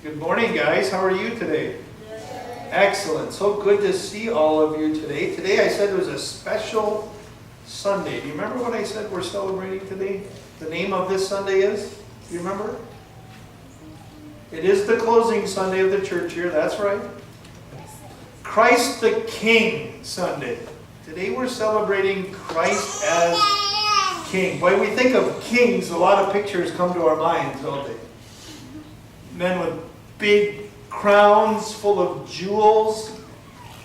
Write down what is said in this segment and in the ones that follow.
Good morning, guys. How are you today? Excellent. So good to see all of you today. Today I said it was a special Sunday. Do you remember what I said we're celebrating today? The name of this Sunday is? Do you remember? It is the closing Sunday of the church here. That's right. Christ the King Sunday. Today we're celebrating Christ as King. When we think of kings, a lot of pictures come to our minds, don't they? Men with big crowns full of jewels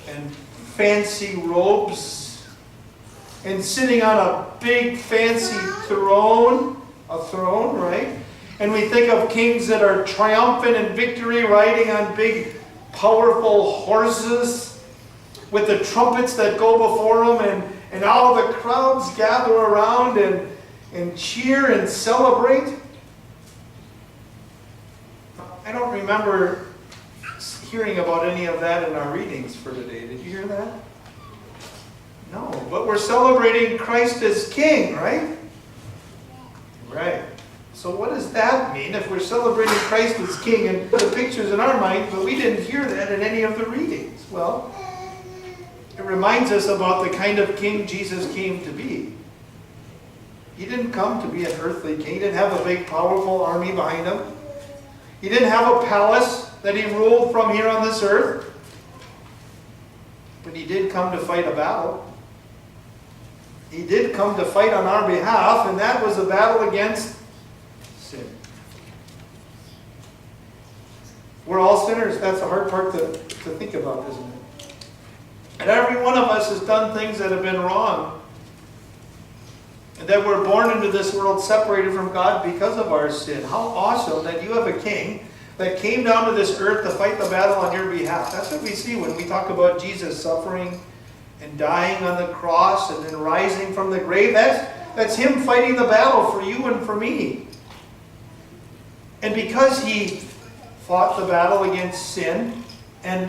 and fancy robes and sitting on a big fancy throne, right? And we think of kings that are triumphant in victory, riding on big powerful horses with the trumpets that go before them, and all the crowds gather around and cheer and celebrate. I don't remember hearing about any of that in our readings for today. Did you hear that? No, but we're celebrating Christ as King, right? Right. So what does that mean if we're celebrating Christ as King and put the pictures in our mind, but we didn't hear that in any of the readings? Well, it reminds us about the kind of king Jesus came to be. He didn't come to be an earthly king. He didn't have a big, powerful army behind him. He didn't have a palace that he ruled from here on this earth. But he did come to fight a battle. He did come to fight on our behalf, and that was a battle against sin. We're all sinners. That's the hard part to think about, isn't it? And every one of us has done things that have been wrong. And that we're born into this world separated from God because of our sin. How awesome that you have a king that came down to this earth to fight the battle on your behalf. That's what we see when we talk about Jesus suffering and dying on the cross and then rising from the grave. That's him fighting the battle for you and for me. And because he fought the battle against sin and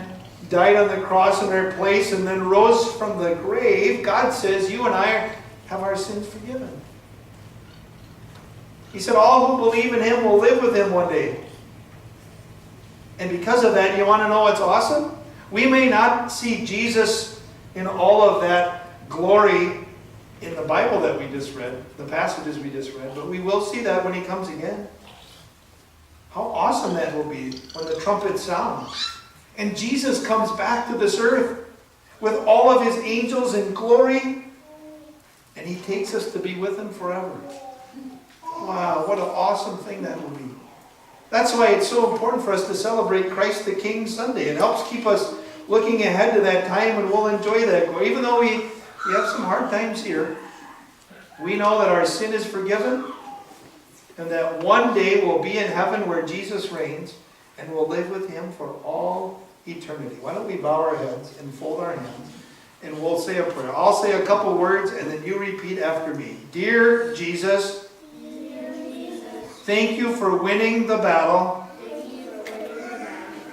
died on the cross in our place and then rose from the grave, God says you and I have our sins forgiven. He said all who believe in him will live with him one day. And because of that, you want to know what's awesome? We may not see Jesus in all of that glory in the Bible that we just read, the passages we just read, but we will see that when he comes again. How awesome that will be when the trumpet sounds. And Jesus comes back to this earth with all of his angels in glory, and he takes us to be with him forever. Wow, what an awesome thing that will be. That's why it's so important for us to celebrate Christ the King Sunday. It helps keep us looking ahead to that time when we'll enjoy that. Even though we have some hard times here, we know that our sin is forgiven and that one day we'll be in heaven where Jesus reigns and we'll live with him for all eternity. Why don't we bow our heads and fold our hands and we'll say a prayer. I'll say a couple words and then you repeat after me. Dear Jesus, thank you for winning the battle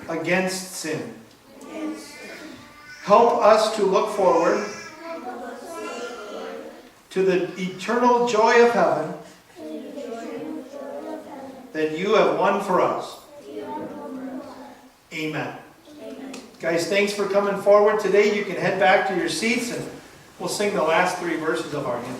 against sin. Help us to look forward to the eternal joy of heaven that you have won for us. Amen. Guys, thanks for coming forward today. You can head back to your seats and we'll sing the last three verses of our hymn.